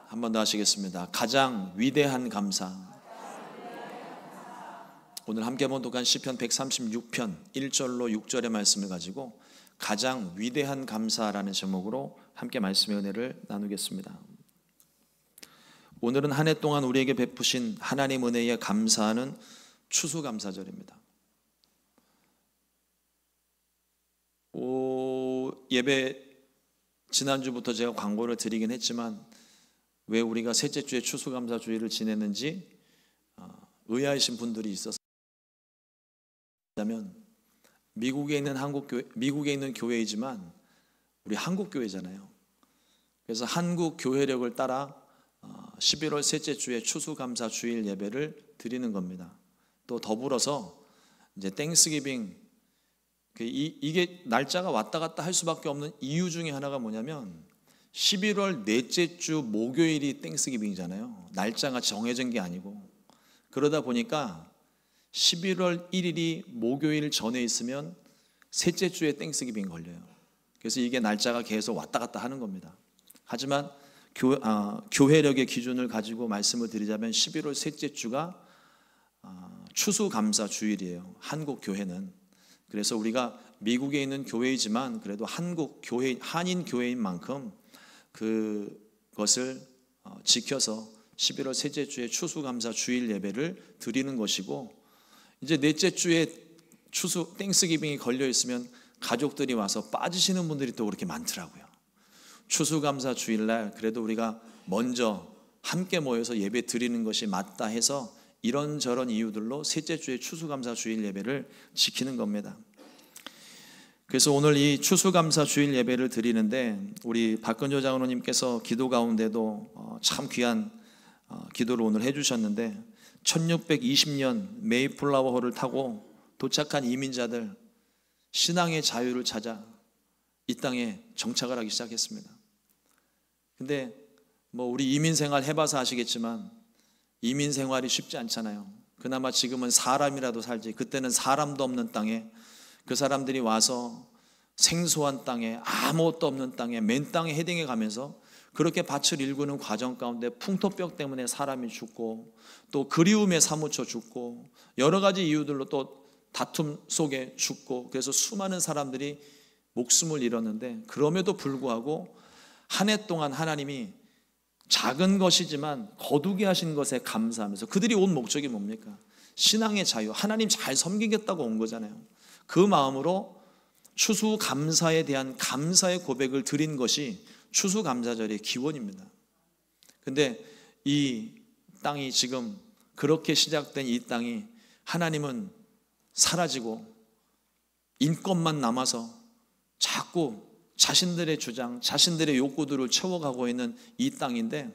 한 번 더 하시겠습니다. 가장 위대한 감사. 오늘 함께 봉독한 시편 136편 1절로 6절의 말씀을 가지고 가장 위대한 감사라는 제목으로 함께 말씀의 은혜를 나누겠습니다. 오늘은 한 해 동안 우리에게 베푸신 하나님 은혜에 감사하는 추수감사절입니다. 예배 지난주부터 제가 광고를 드리긴 했지만 왜 우리가 셋째 주에 추수감사 주일을 지냈는지 의아하신 분들이 있어서 미국에 있는 교회이지만 우리 한국 교회잖아요. 그래서 한국 교회력을 따라 11월 셋째 주에 추수감사 주일 예배를 드리는 겁니다. 또 더불어서 이제 땡스기빙, 이게 날짜가 왔다 갔다 할 수밖에 없는 이유 중에 하나가 뭐냐면 11월 넷째 주 목요일이 땡스기빙이잖아요. 날짜가 정해진 게 아니고. 그러다 보니까 11월 1일이 목요일 전에 있으면 셋째 주에 땡스기빙 걸려요. 그래서 이게 날짜가 계속 왔다 갔다 하는 겁니다. 하지만 교회력의 기준을 가지고 말씀을 드리자면 11월 셋째 주가 추수감사 주일이에요. 한국 교회는. 그래서 우리가 미국에 있는 교회이지만 그래도 한국 교회, 한인 교회인 만큼 그것을 지켜서 11월 셋째 주에 추수감사 주일 예배를 드리는 것이고, 이제 넷째 주에 추수 땡스기빙이 걸려 있으면 가족들이 와서 빠지시는 분들이 또 그렇게 많더라고요. 추수감사 주일날 그래도 우리가 먼저 함께 모여서 예배 드리는 것이 맞다 해서 이런저런 이유들로 셋째 주에 추수감사 주일 예배를 지키는 겁니다. 그래서 오늘 이 추수감사 주일 예배를 드리는데 우리 박근조 장로님께서 기도 가운데도 참 귀한 기도를 오늘 해주셨는데 1620년 메이플라워호를 타고 도착한 이민자들, 신앙의 자유를 찾아 이 땅에 정착을 하기 시작했습니다. 근데 우리 이민 생활 해봐서 아시겠지만 이민 생활이 쉽지 않잖아요. 그나마 지금은 사람이라도 살지, 그때는 사람도 없는 땅에 그 사람들이 와서 생소한 땅에, 아무것도 없는 땅에, 맨 땅에 헤딩해 가면서 그렇게 밭을 일구는 과정 가운데 풍토병 때문에 사람이 죽고 또 그리움에 사무쳐 죽고 여러 가지 이유들로 또 다툼 속에 죽고, 그래서 수많은 사람들이 목숨을 잃었는데 그럼에도 불구하고 한 해 동안 하나님이 작은 것이지만 거두게 하신 것에 감사하면서, 그들이 온 목적이 뭡니까? 신앙의 자유, 하나님 잘 섬기겠다고 온 거잖아요. 그 마음으로 추수감사에 대한 감사의 고백을 드린 것이 추수감사절의 기원입니다. 근데 이 땅이 지금 그렇게 시작된 이 땅이 하나님은 사라지고 인권만 남아서 자꾸 자신들의 주장, 자신들의 욕구들을 채워가고 있는 이 땅인데,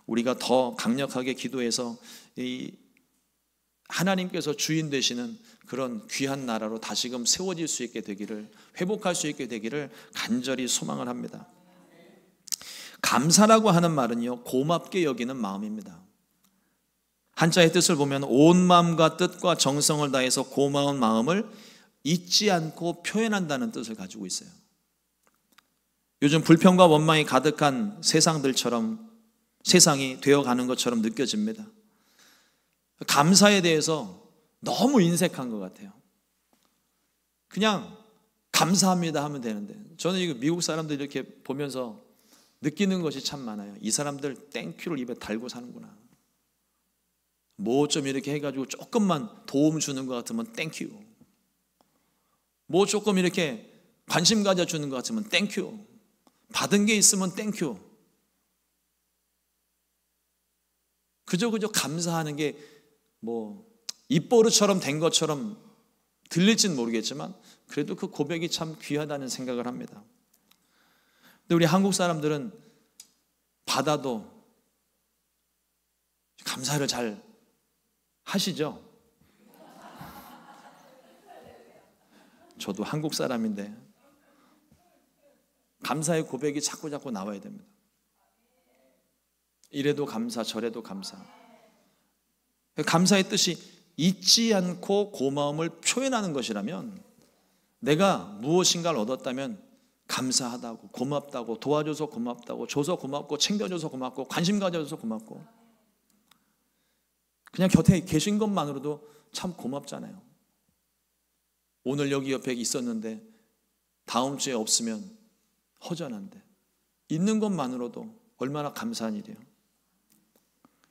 우리가 더 강력하게 기도해서 이 하나님께서 주인 되시는 그런 귀한 나라로 다시금 세워질 수 있게 되기를, 회복할 수 있게 되기를 간절히 소망을 합니다. 감사라고 하는 말은요, 고맙게 여기는 마음입니다. 한자의 뜻을 보면 온 마음과 뜻과 정성을 다해서 고마운 마음을 잊지 않고 표현한다는 뜻을 가지고 있어요. 요즘 불평과 원망이 가득한 세상이 되어가는 것처럼 느껴집니다. 감사에 대해서 너무 인색한 것 같아요. 그냥 감사합니다 하면 되는데, 저는 이거 미국 사람들 이렇게 보면서 느끼는 것이 참 많아요. 이 사람들 땡큐를 입에 달고 사는구나. 뭐 좀 이렇게 해가지고 조금만 도움 주는 것 같으면 땡큐, 뭐 조금 이렇게 관심 가져주는 것 같으면 땡큐, 받은 게 있으면 땡큐. 그저 감사하는 게 입버릇처럼 된 것처럼 들릴지는 모르겠지만 그래도 그 고백이 참 귀하다는 생각을 합니다. 근데 우리 한국 사람들은 받아도 감사를 잘 하시죠? 저도 한국 사람인데 감사의 고백이 자꾸 나와야 됩니다. 이래도 감사, 저래도 감사. 감사의 뜻이 잊지 않고 고마움을 표현하는 것이라면, 내가 무엇인가를 얻었다면 감사하다고, 고맙다고, 도와줘서 고맙다고, 줘서 고맙고, 챙겨줘서 고맙고, 관심 가져줘서 고맙고, 그냥 곁에 계신 것만으로도 참 고맙잖아요. 오늘 여기 옆에 있었는데 다음 주에 없으면 허전한데 있는 것만으로도 얼마나 감사한 일이에요.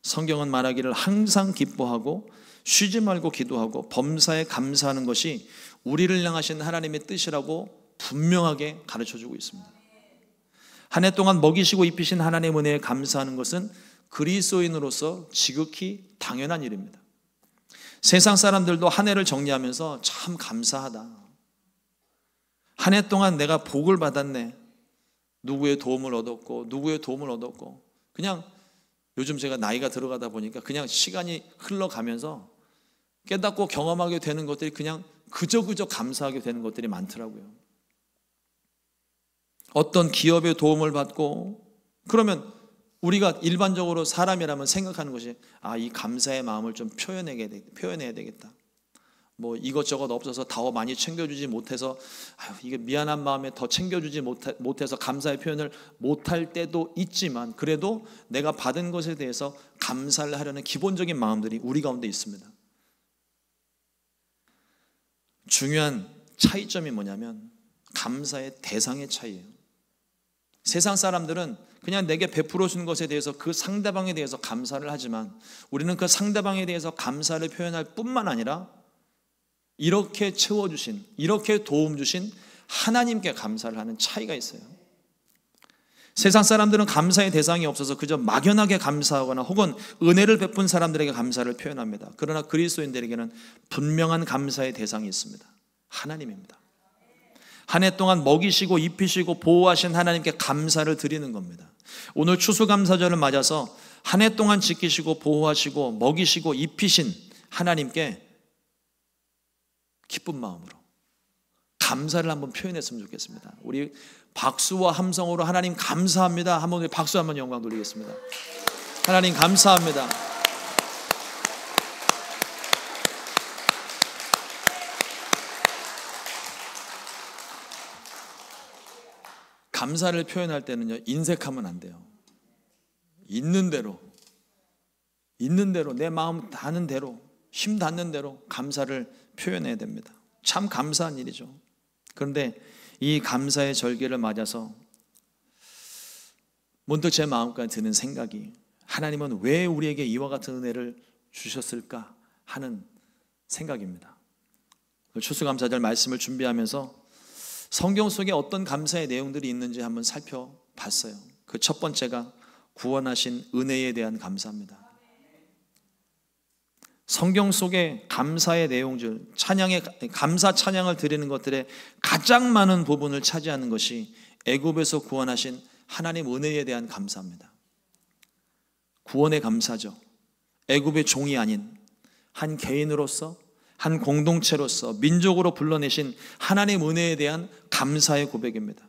성경은 말하기를 항상 기뻐하고 쉬지 말고 기도하고 범사에 감사하는 것이 우리를 향하신 하나님의 뜻이라고 분명하게 가르쳐주고 있습니다. 한 해 동안 먹이시고 입히신 하나님의 은혜에 감사하는 것은 그리스도인으로서 지극히 당연한 일입니다. 세상 사람들도 한 해를 정리하면서 참 감사하다, 한 해 동안 내가 복을 받았네, 누구의 도움을 얻었고 누구의 도움을 얻었고, 그냥 요즘 제가 나이가 들어가다 보니까 그냥 시간이 흘러가면서 깨닫고 경험하게 되는 것들이 그냥 그저 감사하게 되는 것들이 많더라고요. 어떤 기업의 도움을 받고, 그러면 우리가 일반적으로 사람이라면 생각하는 것이 이 감사의 마음을 좀 표현해야 되겠다. 뭐 이것저것 없어서 더 많이 챙겨주지 못해서 이게 미안한 마음에 더 챙겨주지 못해서 감사의 표현을 못할 때도 있지만, 그래도 내가 받은 것에 대해서 감사를 하려는 기본적인 마음들이 우리 가운데 있습니다. 중요한 차이점이 뭐냐면 감사의 대상의 차이예요. 세상 사람들은 그냥 내게 베풀어 주는 것에 대해서 그 상대방에 대해서 감사를 하지만, 우리는 그 상대방에 대해서 감사를 표현할 뿐만 아니라 이렇게 채워주신, 이렇게 도움 주신 하나님께 감사를 하는 차이가 있어요. 세상 사람들은 감사의 대상이 없어서 그저 막연하게 감사하거나 혹은 은혜를 베푼 사람들에게 감사를 표현합니다. 그러나 그리스도인들에게는 분명한 감사의 대상이 있습니다. 하나님입니다. 한 해 동안 먹이시고 입히시고 보호하신 하나님께 감사를 드리는 겁니다. 오늘 추수감사절을 맞아서 한 해 동안 지키시고 보호하시고 먹이시고 입히신 하나님께 기쁜 마음으로 감사를 한번 표현했으면 좋겠습니다. 우리 박수와 함성으로 하나님 감사합니다. 한번 박수 한번 영광 돌리겠습니다. 하나님 감사합니다. 감사를 표현할 때는요, 인색하면 안 돼요. 있는 대로 내 마음 닿는 대로, 힘 닿는 대로 감사를 표현해야 됩니다. 참 감사한 일이죠. 그런데 이 감사의 절기를 맞아서 문득 제 마음까지 드는 생각이, 하나님은 왜 우리에게 이와 같은 은혜를 주셨을까 하는 생각입니다. 추수감사절 말씀을 준비하면서 성경 속에 어떤 감사의 내용들이 있는지 한번 살펴봤어요. 그 첫 번째가 구원하신 은혜에 대한 감사입니다. 성경 속에 감사의 내용들, 감사 찬양을 드리는 것들의 가장 많은 부분을 차지하는 것이 애굽에서 구원하신 하나님 은혜에 대한 감사입니다. 구원의 감사죠. 애굽의 종이 아닌 한 개인으로서, 한 공동체로서, 민족으로 불러내신 하나님 은혜에 대한 감사의 고백입니다.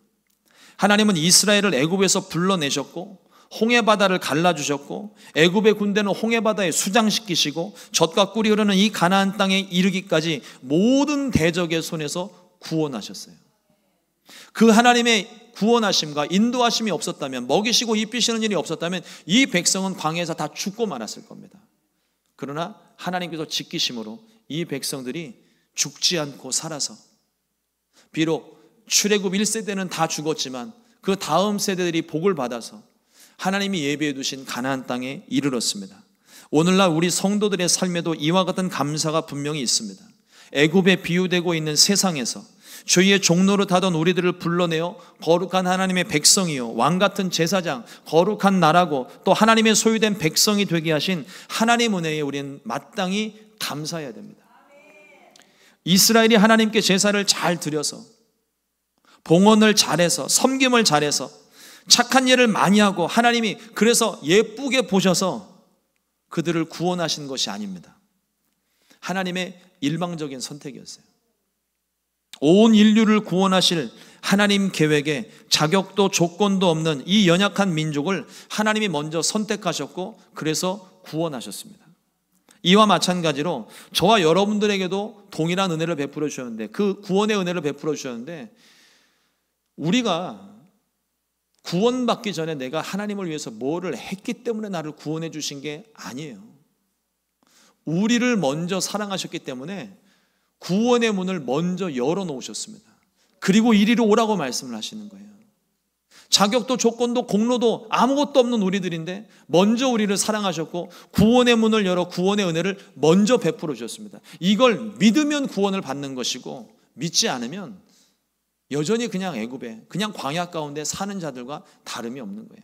하나님은 이스라엘을 애굽에서 불러내셨고 홍해바다를 갈라주셨고 애굽의 군대는 홍해바다에 수장시키시고 젖과 꿀이 흐르는 이 가나안 땅에 이르기까지 모든 대적의 손에서 구원하셨어요. 그 하나님의 구원하심과 인도하심이 없었다면, 먹이시고 입히시는 일이 없었다면 이 백성은 광야에서 다 죽고 말았을 겁니다. 그러나 하나님께서 지키심으로 이 백성들이 죽지 않고 살아서, 비록 출애굽 1세대는 다 죽었지만 그 다음 세대들이 복을 받아서 하나님이 예비해 두신 가나안 땅에 이르렀습니다. 오늘날 우리 성도들의 삶에도 이와 같은 감사가 분명히 있습니다. 애굽에 비유되고 있는 세상에서 죄의 종로를 타던 우리들을 불러내어 거룩한 하나님의 백성이요, 왕같은 제사장, 거룩한 나라고 또 하나님의 소유된 백성이 되게 하신 하나님 은혜에 우리는 마땅히 감사해야 됩니다. 이스라엘이 하나님께 제사를 잘 드려서, 봉헌을 잘해서, 섬김을 잘해서, 착한 일을 많이 하고 하나님이 그래서 예쁘게 보셔서 그들을 구원하신 것이 아닙니다. 하나님의 일방적인 선택이었어요. 온 인류를 구원하실 하나님 계획에 자격도 조건도 없는 이 연약한 민족을 하나님이 먼저 선택하셨고 그래서 구원하셨습니다. 이와 마찬가지로 저와 여러분들에게도 동일한 은혜를 베풀어 주셨는데, 그 구원의 은혜를 베풀어 주셨는데 우리가 구원받기 전에 내가 하나님을 위해서 뭐를 했기 때문에 나를 구원해 주신 게 아니에요. 우리를 먼저 사랑하셨기 때문에 구원의 문을 먼저 열어놓으셨습니다. 그리고 이리로 오라고 말씀을 하시는 거예요. 자격도 조건도 공로도 아무것도 없는 우리들인데 먼저 우리를 사랑하셨고 구원의 문을 열어 구원의 은혜를 먼저 베풀어 주셨습니다. 이걸 믿으면 구원을 받는 것이고 믿지 않으면 여전히 그냥 애굽에 그냥 광야 가운데 사는 자들과 다름이 없는 거예요.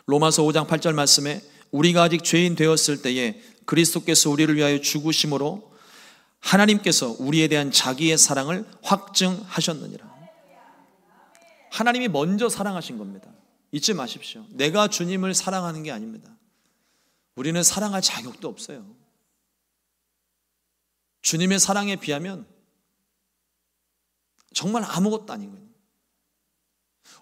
로마서 5장 8절 말씀에 우리가 아직 죄인 되었을 때에 그리스도께서 우리를 위하여 죽으심으로 하나님께서 우리에 대한 자기의 사랑을 확증하셨느니라. 하나님이 먼저 사랑하신 겁니다. 잊지 마십시오. 내가 주님을 사랑하는 게 아닙니다. 우리는 사랑할 자격도 없어요. 주님의 사랑에 비하면 정말 아무것도 아닌 거예요.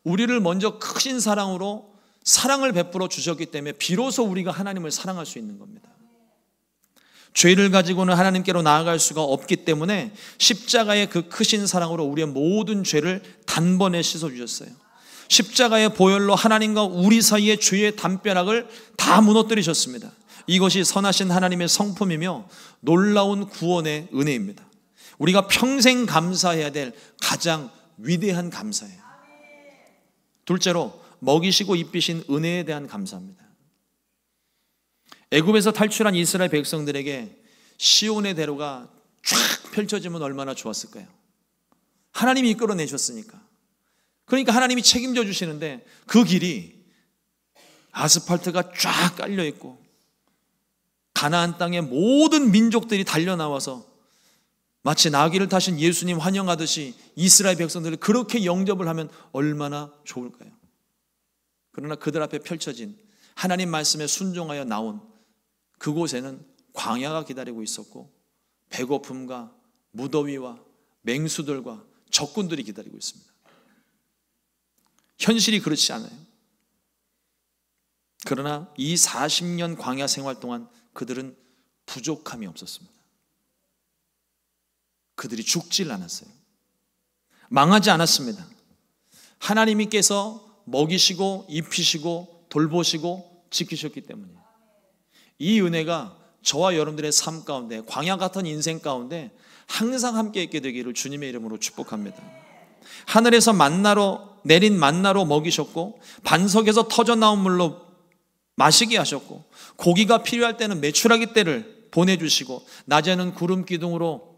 우리를 먼저 크신 사랑으로 사랑을 베풀어 주셨기 때문에 비로소 우리가 하나님을 사랑할 수 있는 겁니다. 죄를 가지고는 하나님께로 나아갈 수가 없기 때문에 십자가의 그 크신 사랑으로 우리의 모든 죄를 단번에 씻어주셨어요. 십자가의 보혈로 하나님과 우리 사이의 죄의 담벼락을 다 무너뜨리셨습니다. 이것이 선하신 하나님의 성품이며 놀라운 구원의 은혜입니다. 우리가 평생 감사해야 될 가장 위대한 감사예요. 둘째로 먹이시고 입히신 은혜에 대한 감사입니다. 애굽에서 탈출한 이스라엘 백성들에게 시온의 대로가 쫙 펼쳐지면 얼마나 좋았을까요? 하나님이 이끌어내셨으니까. 그러니까 하나님이 책임져 주시는데 그 길이 아스팔트가 쫙 깔려있고 가나안 땅의 모든 민족들이 달려나와서 마치 나귀를 타신 예수님 환영하듯이 이스라엘 백성들을 그렇게 영접을 하면 얼마나 좋을까요? 그러나 그들 앞에 펼쳐진 하나님 말씀에 순종하여 나온 그곳에는 광야가 기다리고 있었고 배고픔과 무더위와 맹수들과 적군들이 기다리고 있습니다. 현실이 그렇지 않아요. 그러나 이 40년 광야 생활 동안 그들은 부족함이 없었습니다. 그들이 죽질 않았어요. 망하지 않았습니다. 하나님께서 먹이시고 입히시고 돌보시고 지키셨기 때문이에요. 이 은혜가 저와 여러분들의 삶 가운데 광야 같은 인생 가운데 항상 함께 있게 되기를 주님의 이름으로 축복합니다. 하늘에서 내린 만나로 먹이셨고 반석에서 터져나온 물로 마시게 하셨고 고기가 필요할 때는 메추라기 떼를 보내주시고 낮에는 구름 기둥으로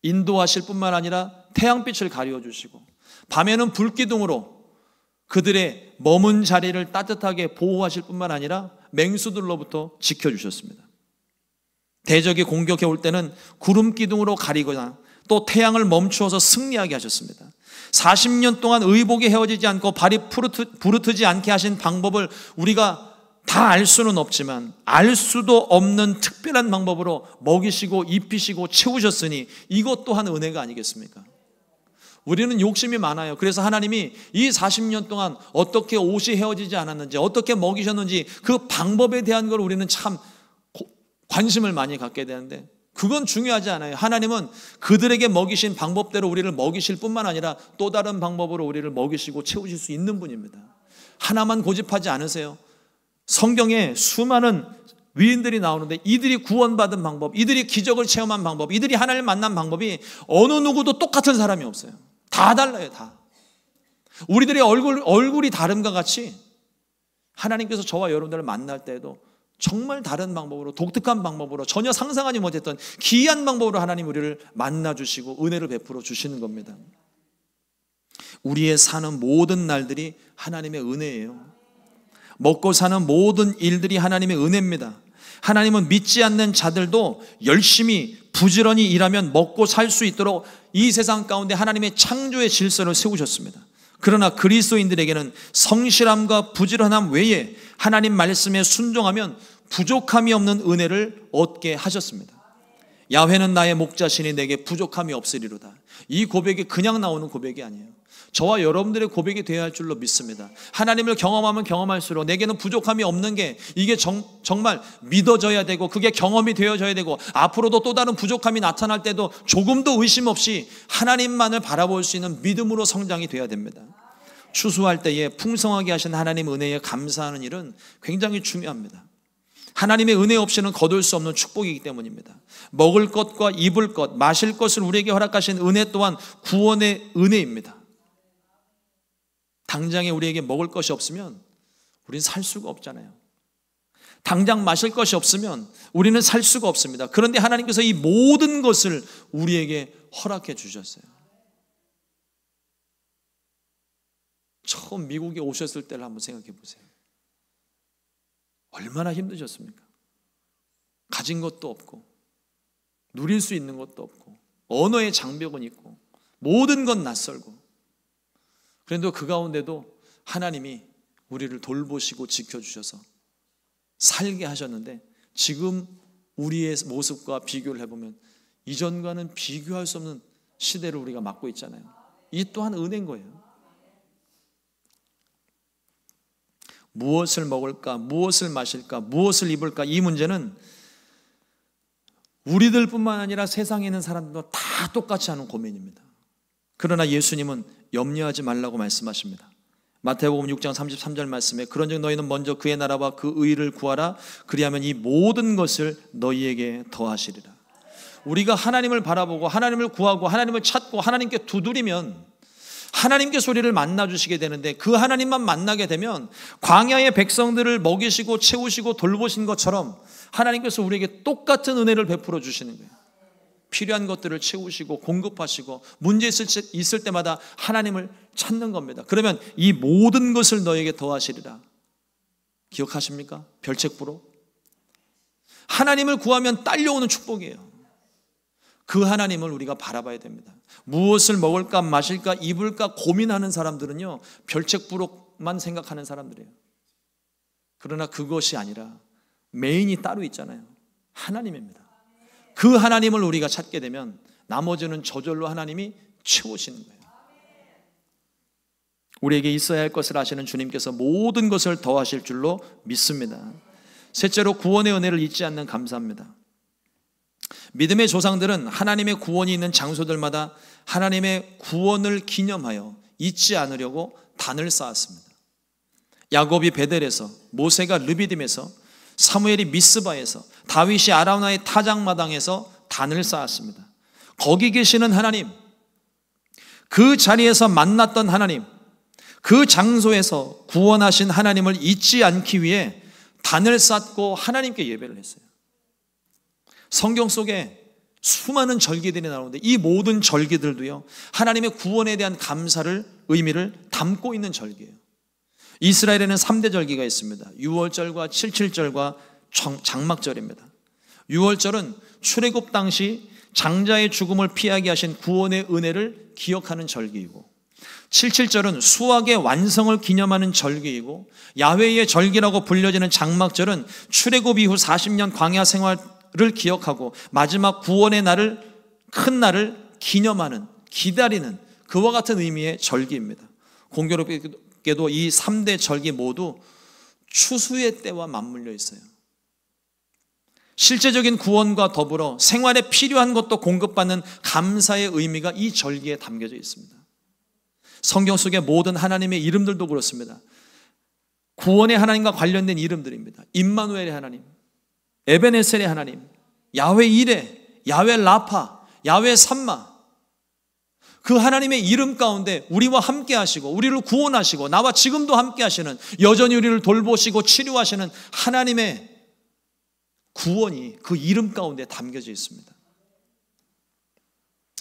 인도하실 뿐만 아니라 태양빛을 가려주시고 밤에는 불기둥으로 그들의 머문 자리를 따뜻하게 보호하실 뿐만 아니라 맹수들로부터 지켜주셨습니다. 대적이 공격해 올 때는 구름 기둥으로 가리거나 또 태양을 멈추어서 승리하게 하셨습니다. 40년 동안 의복이 헤어지지 않고 발이 부르트지 않게 하신 방법을 우리가 다 알 수는 없지만 알 수도 없는 특별한 방법으로 먹이시고 입히시고 채우셨으니 이것 또한 은혜가 아니겠습니까? 우리는 욕심이 많아요. 그래서 하나님이 이 40년 동안 어떻게 옷이 헤어지지 않았는지 어떻게 먹이셨는지 그 방법에 대한 걸 우리는 참 관심을 많이 갖게 되는데 그건 중요하지 않아요. 하나님은 그들에게 먹이신 방법대로 우리를 먹이실 뿐만 아니라 또 다른 방법으로 우리를 먹이시고 채우실 수 있는 분입니다. 하나만 고집하지 않으세요. 성경에 수많은 위인들이 나오는데 이들이 구원받은 방법, 이들이 기적을 체험한 방법, 이들이 하나님을 만난 방법이 어느 누구도 똑같은 사람이 없어요. 다 달라요. 다. 우리들의 얼굴이 다름과 같이 하나님께서 저와 여러분들을 만날 때에도 정말 다른 방법으로 독특한 방법으로 전혀 상상하지 못했던 기이한 방법으로 하나님 우리를 만나주시고 은혜를 베풀어 주시는 겁니다. 우리의 사는 모든 날들이 하나님의 은혜예요. 먹고 사는 모든 일들이 하나님의 은혜입니다. 하나님은 믿지 않는 자들도 열심히 부지런히 일하면 먹고 살 수 있도록 이 세상 가운데 하나님의 창조의 질서를 세우셨습니다. 그러나 그리스도인들에게는 성실함과 부지런함 외에 하나님 말씀에 순종하면 부족함이 없는 은혜를 얻게 하셨습니다. 야훼는 나의 목자시니 내게 부족함이 없으리로다. 이 고백이 그냥 나오는 고백이 아니에요. 저와 여러분들의 고백이 되어야 할 줄로 믿습니다. 하나님을 경험하면 경험할수록 내게는 부족함이 없는 게 이게 정말 믿어져야 되고 그게 경험이 되어져야 되고 앞으로도 또 다른 부족함이 나타날 때도 조금도 의심 없이 하나님만을 바라볼 수 있는 믿음으로 성장이 되어야 됩니다. 추수할 때에 풍성하게 하신 하나님 은혜에 감사하는 일은 굉장히 중요합니다. 하나님의 은혜 없이는 거둘 수 없는 축복이기 때문입니다. 먹을 것과 입을 것, 마실 것을 우리에게 허락하신 은혜 또한 구원의 은혜입니다. 당장에 우리에게 먹을 것이 없으면 우리는 살 수가 없잖아요. 당장 마실 것이 없으면 우리는 살 수가 없습니다. 그런데 하나님께서 이 모든 것을 우리에게 허락해 주셨어요. 처음 미국에 오셨을 때를 한번 생각해 보세요. 얼마나 힘드셨습니까? 가진 것도 없고 누릴 수 있는 것도 없고 언어의 장벽은 있고 모든 건 낯설고, 그런데 그 가운데도 하나님이 우리를 돌보시고 지켜주셔서 살게 하셨는데, 지금 우리의 모습과 비교를 해보면 이전과는 비교할 수 없는 시대를 우리가 맞고 있잖아요. 이 또한 은혜인 거예요. 무엇을 먹을까, 무엇을 마실까, 무엇을 입을까, 이 문제는 우리들뿐만 아니라 세상에 있는 사람들도 다 똑같이 하는 고민입니다. 그러나 예수님은 염려하지 말라고 말씀하십니다. 마태복음 6장 33절 말씀에 그런즉 너희는 먼저 그의 나라와 그 의를 구하라. 그리하면 이 모든 것을 너희에게 더하시리라. 우리가 하나님을 바라보고 하나님을 구하고 하나님을 찾고 하나님께 두드리면 하나님께서 우리를 만나주시게 되는데, 그 하나님만 만나게 되면 광야의 백성들을 먹이시고 채우시고 돌보신 것처럼 하나님께서 우리에게 똑같은 은혜를 베풀어 주시는 거예요. 필요한 것들을 채우시고 공급하시고 문제 있을 때마다 하나님을 찾는 겁니다. 그러면 이 모든 것을 너에게 더하시리라. 기억하십니까? 별책부로 하나님을 구하면 딸려오는 축복이에요. 그 하나님을 우리가 바라봐야 됩니다. 무엇을 먹을까 마실까 입을까 고민하는 사람들은요, 별책부로만 생각하는 사람들이에요. 그러나 그것이 아니라 메인이 따로 있잖아요. 하나님입니다. 그 하나님을 우리가 찾게 되면 나머지는 저절로 하나님이 채우시는 거예요. 우리에게 있어야 할 것을 아시는 주님께서 모든 것을 더하실 줄로 믿습니다. 셋째로, 구원의 은혜를 잊지 않는 감사입니다. 믿음의 조상들은 하나님의 구원이 있는 장소들마다 하나님의 구원을 기념하여 잊지 않으려고 단을 쌓았습니다. 야곱이 베델에서, 모세가 르비딤에서, 사무엘이 미스바에서, 다윗이 아라우나의 타작마당에서 단을 쌓았습니다. 거기 계시는 하나님, 그 자리에서 만났던 하나님, 그 장소에서 구원하신 하나님을 잊지 않기 위해 단을 쌓고 하나님께 예배를 했어요. 성경 속에 수많은 절기들이 나오는데 이 모든 절기들도요, 하나님의 구원에 대한 감사를, 의미를 담고 있는 절기예요. 이스라엘에는 3대 절기가 있습니다. 유월절과 칠칠절과 장막절입니다. 유월절은 출애굽 당시 장자의 죽음을 피하게 하신 구원의 은혜를 기억하는 절기이고, 칠칠절은 수확의 완성을 기념하는 절기이고, 야훼의 절기라고 불려지는 장막절은 출애굽 이후 40년 광야 생활을 기억하고 마지막 구원의 날을, 큰 날을 기념하는, 기다리는 그와 같은 의미의 절기입니다. 공교롭게도 이 3대 절기 모두 추수의 때와 맞물려 있어요. 실제적인 구원과 더불어 생활에 필요한 것도 공급받는 감사의 의미가 이 절기에 담겨져 있습니다. 성경 속의 모든 하나님의 이름들도 그렇습니다. 구원의 하나님과 관련된 이름들입니다. 임마누엘의 하나님, 에베네셀의 하나님, 야훼 이레, 야훼 라파, 야훼 삼마, 그 하나님의 이름 가운데 우리와 함께 하시고 우리를 구원하시고 나와 지금도 함께 하시는, 여전히 우리를 돌보시고 치료하시는 하나님의 구원이 그 이름 가운데 담겨져 있습니다.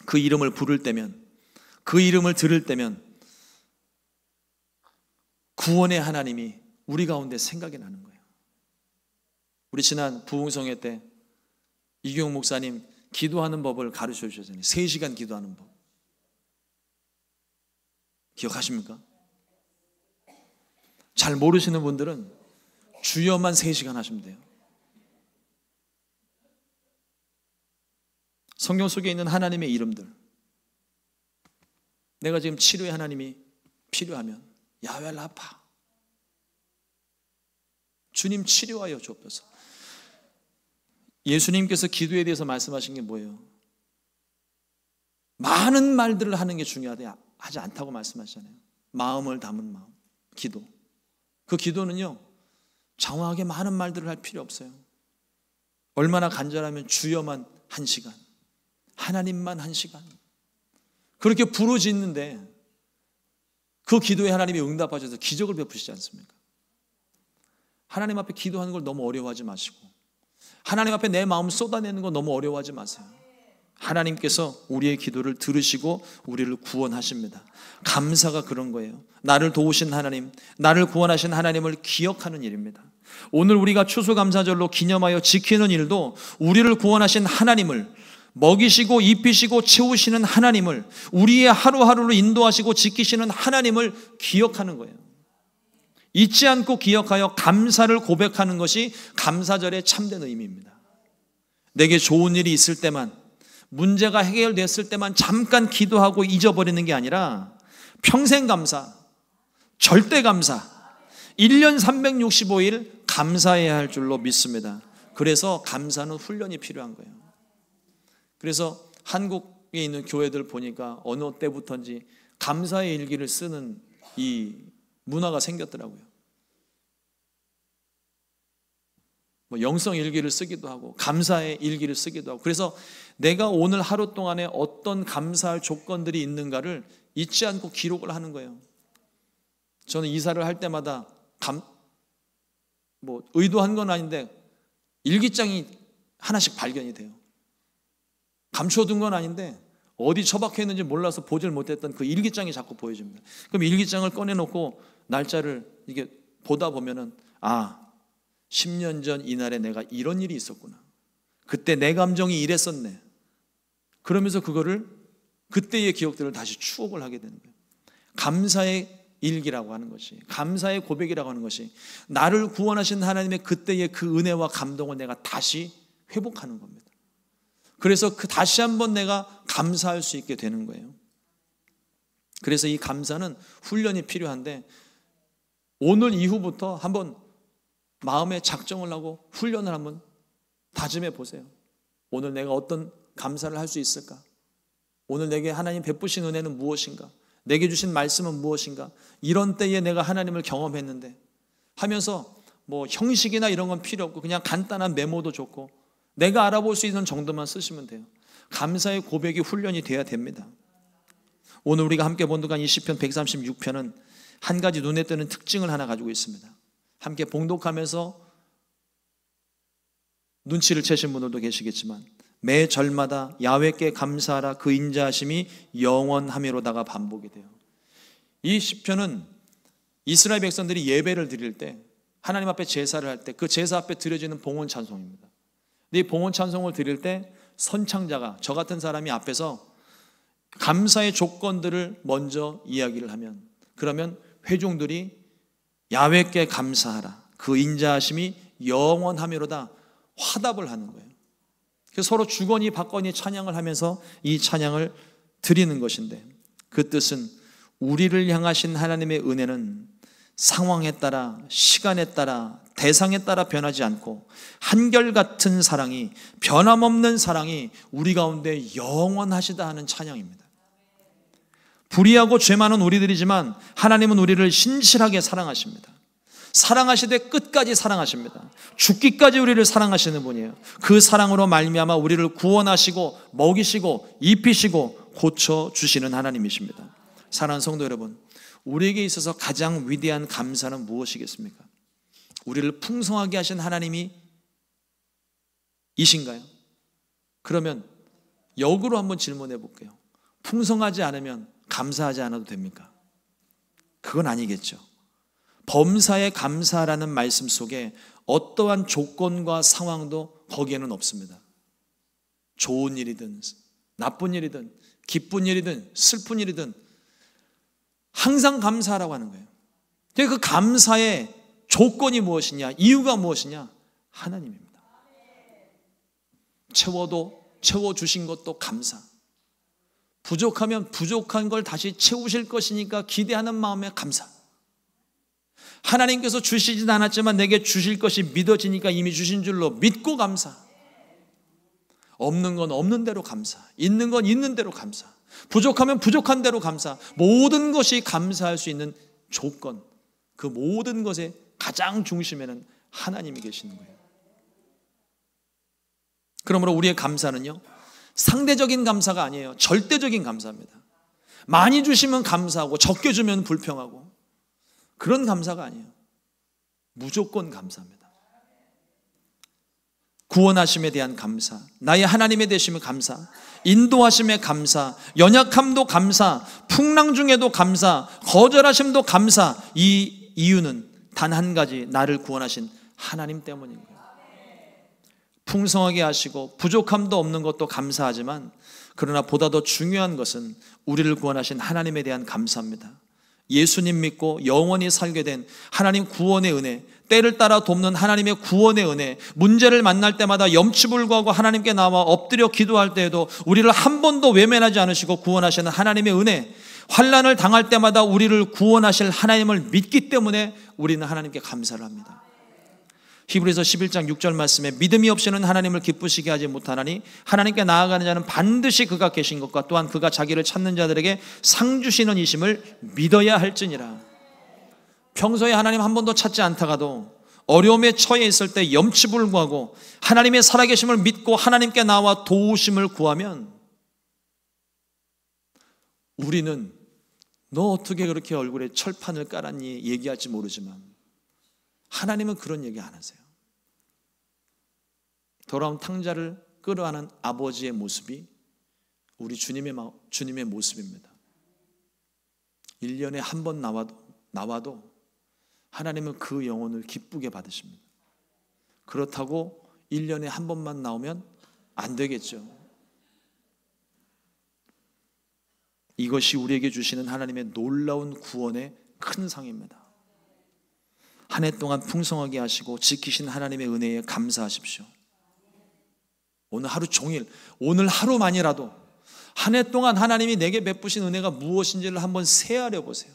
그 이름을 부를 때면, 그 이름을 들을 때면 구원의 하나님이 우리 가운데 생각이 나는 거예요. 우리 지난 부흥성회 때 이경 목사님 기도하는 법을 가르쳐 주셨잖아요. 3시간 기도하는 법. 기억하십니까? 잘 모르시는 분들은 주여만 3시간 하시면 돼요. 성경 속에 있는 하나님의 이름들, 내가 지금 치료의 하나님이 필요하면 야훼 라파, 주님 치료하여 주옵소서. 예수님께서 기도에 대해서 말씀하신 게 뭐예요? 많은 말들을 하는 게 중요하다 하지 않다고 말씀하시잖아요. 마음을 담은 마음, 기도. 그 기도는요, 장황하게 많은 말들을 할 필요 없어요. 얼마나 간절하면 주여만 1시간, 하나님만 1시간, 그렇게 부르짖는데 그 기도에 하나님이 응답하셔서 기적을 베푸시지 않습니까? 하나님 앞에 기도하는 걸 너무 어려워하지 마시고, 하나님 앞에 내 마음 쏟아내는 거 너무 어려워하지 마세요. 하나님께서 우리의 기도를 들으시고 우리를 구원하십니다. 감사가 그런 거예요. 나를 도우신 하나님, 나를 구원하신 하나님을 기억하는 일입니다. 오늘 우리가 추수감사절로 기념하여 지키는 일도 우리를 구원하신 하나님을, 먹이시고 입히시고 채우시는 하나님을, 우리의 하루하루를 인도하시고 지키시는 하나님을 기억하는 거예요. 잊지 않고 기억하여 감사를 고백하는 것이 감사절의 참된 의미입니다. 내게 좋은 일이 있을 때만, 문제가 해결됐을 때만 잠깐 기도하고 잊어버리는 게 아니라 평생 감사, 절대 감사, 1년 365일 감사해야 할 줄로 믿습니다. 그래서 감사는 훈련이 필요한 거예요. 그래서 한국에 있는 교회들 보니까 어느 때부터인지 감사의 일기를 쓰는 이 문화가 생겼더라고요. 뭐 영성 일기를 쓰기도 하고 감사의 일기를 쓰기도 하고, 그래서 내가 오늘 하루 동안에 어떤 감사할 조건들이 있는가를 잊지 않고 기록을 하는 거예요. 저는 이사를 할 때마다 의도한 건 아닌데 일기장이 하나씩 발견이 돼요. 감춰둔 건 아닌데 어디 처박혀 있는지 몰라서 보질 못했던 그 일기장이 자꾸 보여집니다. 그럼 일기장을 꺼내놓고 날짜를 이게 보다 보면은 10년 전 이날에 내가 이런 일이 있었구나, 그때 내 감정이 이랬었네, 그러면서 그때의 기억들을 다시 추억을 하게 되는 거예요. 감사의 일기라고 하는 것이, 감사의 고백이라고 하는 것이 나를 구원하신 하나님의 그때의 그 은혜와 감동을 내가 다시 회복하는 겁니다. 그래서 다시 한번 내가 감사할 수 있게 되는 거예요. 그래서 이 감사는 훈련이 필요한데, 오늘 이후부터 한번 마음에 작정을 하고 훈련을 한번 다짐해 보세요. 오늘 내가 어떤 감사를 할 수 있을까? 오늘 내게 하나님 베푸신 은혜는 무엇인가? 내게 주신 말씀은 무엇인가? 이런 때에 내가 하나님을 경험했는데 하면서 형식이나 이런 건 필요 없고 그냥 간단한 메모도 좋고 내가 알아볼 수 있는 정도만 쓰시면 돼요. 감사의 고백이 훈련이 돼야 됩니다. 오늘 우리가 함께 본독한 이 시편 136편은 한 가지 눈에 띄는 특징을 하나 가지고 있습니다. 함께 봉독하면서 눈치를 채신 분들도 계시겠지만, 매 절마다 야훼께 감사하라, 그 인자하심이 영원하미로다가 반복이 돼요. 이 시편은 이스라엘 백성들이 예배를 드릴 때, 하나님 앞에 제사를 할 때 그 제사 앞에 드려지는 봉헌 찬송입니다. 이 봉헌 찬송을 드릴 때 선창자가, 저 같은 사람이 앞에서 감사의 조건들을 먼저 이야기를 하면, 그러면 회중들이 야훼께 감사하라, 그 인자하심이 영원하미로다 화답을 하는 거예요. 그래서 서로 주거니 받거니 찬양을 하면서 이 찬양을 드리는 것인데, 그 뜻은 우리를 향하신 하나님의 은혜는 상황에 따라, 시간에 따라, 대상에 따라 변하지 않고 한결같은 사랑이, 변함없는 사랑이 우리 가운데 영원하시다 하는 찬양입니다. 불의하고 죄 많은 우리들이지만 하나님은 우리를 신실하게 사랑하십니다. 사랑하시되 끝까지 사랑하십니다. 죽기까지 우리를 사랑하시는 분이에요. 그 사랑으로 말미암아 우리를 구원하시고 먹이시고 입히시고 고쳐주시는 하나님이십니다. 사랑하는 성도 여러분, 우리에게 있어서 가장 위대한 감사는 무엇이겠습니까? 우리를 풍성하게 하신 하나님이 이신가요? 그러면 역으로 한번 질문해 볼게요. 풍성하지 않으면 감사하지 않아도 됩니까? 그건 아니겠죠. 범사에 감사라는 말씀 속에 어떠한 조건과 상황도 거기에는 없습니다. 좋은 일이든 나쁜 일이든 기쁜 일이든 슬픈 일이든 항상 감사하라고 하는 거예요. 그 감사의 조건이 무엇이냐, 이유가 무엇이냐? 하나님입니다. 채워도 채워주신 것도 감사. 부족하면 부족한 걸 다시 채우실 것이니까 기대하는 마음에 감사. 하나님께서 주시진 않았지만 내게 주실 것이 믿어지니까 이미 주신 줄로 믿고 감사. 없는 건 없는 대로 감사. 있는 건 있는 대로 감사. 부족하면 부족한 대로 감사. 모든 것이 감사할 수 있는 조건, 그 모든 것의 가장 중심에는 하나님이 계시는 거예요. 그러므로 우리의 감사는요, 상대적인 감사가 아니에요. 절대적인 감사입니다. 많이 주시면 감사하고 적게 주면 불평하고 그런 감사가 아니에요. 무조건 감사합니다. 구원하심에 대한 감사, 나의 하나님의 되심에 감사, 인도하심에 감사, 연약함도 감사, 풍랑 중에도 감사, 거절하심도 감사. 이 이유는 단 한 가지, 나를 구원하신 하나님 때문인 거예요. 풍성하게 하시고 부족함도 없는 것도 감사하지만, 그러나 보다 더 중요한 것은 우리를 구원하신 하나님에 대한 감사입니다. 예수님 믿고 영원히 살게 된 하나님 구원의 은혜, 때를 따라 돕는 하나님의 구원의 은혜, 문제를 만날 때마다 염치불구하고 하나님께 나와 엎드려 기도할 때에도 우리를 한 번도 외면하지 않으시고 구원하시는 하나님의 은혜, 환난을 당할 때마다 우리를 구원하실 하나님을 믿기 때문에 우리는 하나님께 감사를 합니다. 히브리서 11장 6절 말씀에 믿음이 없이는 하나님을 기쁘시게 하지 못하나니 하나님께 나아가는 자는 반드시 그가 계신 것과 또한 그가 자기를 찾는 자들에게 상 주시는 이심을 믿어야 할지니라. 평소에 하나님 한 번도 찾지 않다가도 어려움에 처해 있을 때 염치불구하고 하나님의 살아계심을 믿고 하나님께 나와 도우심을 구하면, 우리는 너 어떻게 그렇게 얼굴에 철판을 깔았니 얘기할지 모르지만 하나님은 그런 얘기 안 하세요. 돌아온 탕자를 끌어안은 아버지의 모습이 우리 주님의 모습입니다. 1년에 한 번 나와도 하나님은 그 영혼을 기쁘게 받으십니다. 그렇다고 1년에 한 번만 나오면 안 되겠죠. 이것이 우리에게 주시는 하나님의 놀라운 구원의 큰 상입니다. 한 해 동안 풍성하게 하시고 지키신 하나님의 은혜에 감사하십시오. 오늘 하루 종일, 오늘 하루만이라도 한 해 동안 하나님이 내게 베푸신 은혜가 무엇인지를 한번 세하려 보세요.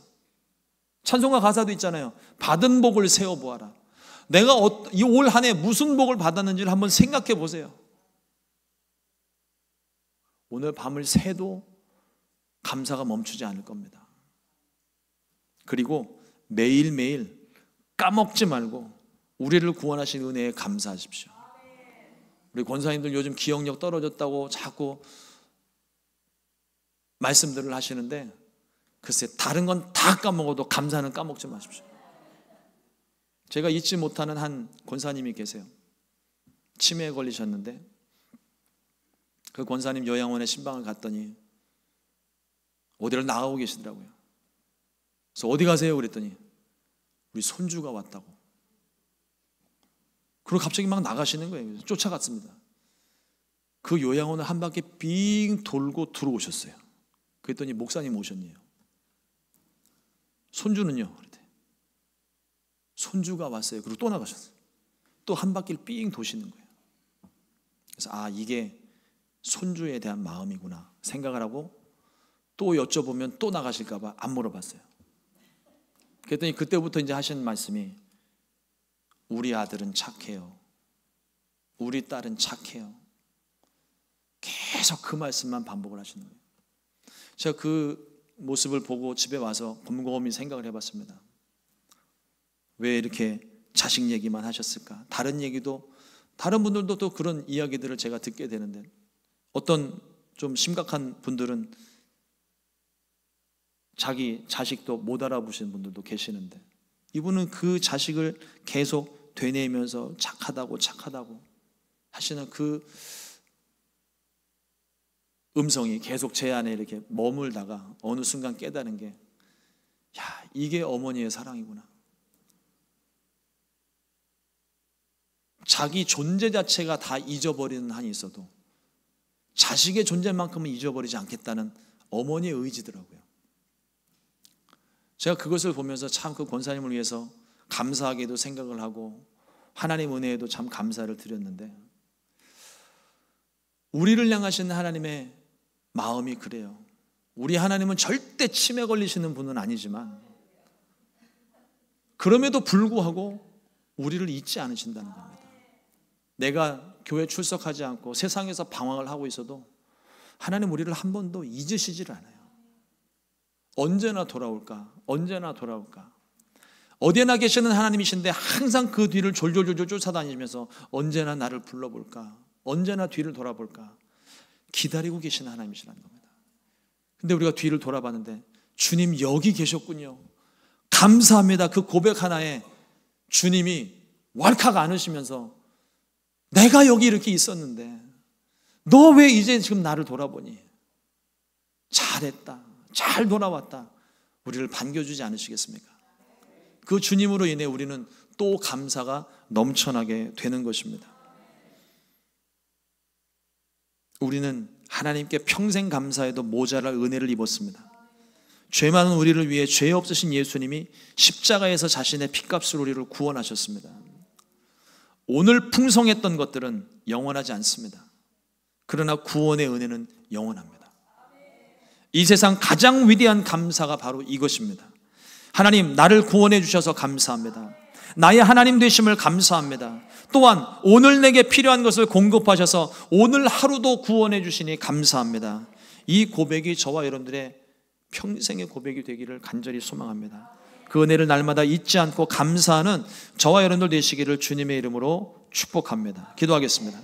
찬송가 가사도 있잖아요. 받은 복을 세어보아라. 내가 이 올 한 해 무슨 복을 받았는지를 한번 생각해 보세요. 오늘 밤을 새도 감사가 멈추지 않을 겁니다. 그리고 매일매일 까먹지 말고 우리를 구원하신 은혜에 감사하십시오. 우리 권사님들 요즘 기억력 떨어졌다고 자꾸 말씀들을 하시는데, 글쎄 다른 건 다 까먹어도 감사는 까먹지 마십시오. 제가 잊지 못하는 한 권사님이 계세요. 치매에 걸리셨는데 그 권사님 요양원에 신방을 갔더니 어디를 나가고 계시더라고요. 그래서 어디 가세요? 그랬더니 우리 손주가 왔다고. 그리고 갑자기 막 나가시는 거예요. 쫓아갔습니다. 그 요양원을 한 바퀴 빙 돌고 들어오셨어요. 그랬더니 목사님 오셨네요. 손주는요? 그랬더니 손주가 왔어요. 그리고 또 나가셨어요. 또 한 바퀴를 삥 도시는 거예요. 그래서 이게 손주에 대한 마음이구나 생각을 하고 또 여쭤보면 또 나가실까 봐 안 물어봤어요. 그랬더니 그때부터 이제 하신 말씀이, 우리 아들은 착해요. 우리 딸은 착해요. 계속 그 말씀만 반복을 하시는 거예요. 제가 그 모습을 보고 집에 와서 곰곰이 생각을 해봤습니다. 왜 이렇게 자식 얘기만 하셨을까? 다른 얘기도, 다른 분들도 또 그런 이야기들을 제가 듣게 되는데, 어떤 좀 심각한 분들은 자기 자식도 못 알아보시는 분들도 계시는데, 이분은 그 자식을 계속 되뇌면서 착하다고 하시는 그 음성이 계속 제 안에 이렇게 머물다가 어느 순간 깨달은 게, 이게 어머니의 사랑이구나. 자기 존재 자체가 다 잊어버리는 한이 있어도 자식의 존재만큼은 잊어버리지 않겠다는 어머니의 의지더라고요. 제가 그것을 보면서 참 그 권사님을 위해서 감사하게도 생각을 하고 하나님 은혜에도 참 감사를 드렸는데, 우리를 향하신 하나님의 마음이 그래요. 우리 하나님은 절대 치매 걸리시는 분은 아니지만 그럼에도 불구하고 우리를 잊지 않으신다는 겁니다. 내가 교회 출석하지 않고 세상에서 방황을 하고 있어도 하나님 우리를 한 번도 잊으시질 않아요. 언제나 돌아올까? 언제나 돌아올까? 어디에나 계시는 하나님이신데 항상 그 뒤를 졸졸졸 쫓아다니면서 언제나 나를 불러볼까? 언제나 뒤를 돌아볼까? 기다리고 계시는 하나님이시라는 겁니다. 근데 우리가 뒤를 돌아봤는데 주님 여기 계셨군요. 감사합니다. 그 고백 하나에 주님이 왈칵 안으시면서 내가 여기 이렇게 있었는데 너 왜 이제 지금 나를 돌아보니? 잘했다. 잘 돌아왔다. 우리를 반겨주지 않으시겠습니까? 그 주님으로 인해 우리는 또 감사가 넘쳐나게 되는 것입니다. 우리는 하나님께 평생 감사해도 모자랄 은혜를 입었습니다. 죄 많은 우리를 위해 죄 없으신 예수님이 십자가에서 자신의 피값으로 우리를 구원하셨습니다. 오늘 풍성했던 것들은 영원하지 않습니다. 그러나 구원의 은혜는 영원합니다. 이 세상 가장 위대한 감사가 바로 이것입니다. 하나님, 나를 구원해 주셔서 감사합니다. 나의 하나님 되심을 감사합니다. 또한 오늘 내게 필요한 것을 공급하셔서 오늘 하루도 구원해 주시니 감사합니다. 이 고백이 저와 여러분들의 평생의 고백이 되기를 간절히 소망합니다. 그 은혜를 날마다 잊지 않고 감사하는 저와 여러분들 되시기를 주님의 이름으로 축복합니다. 기도하겠습니다.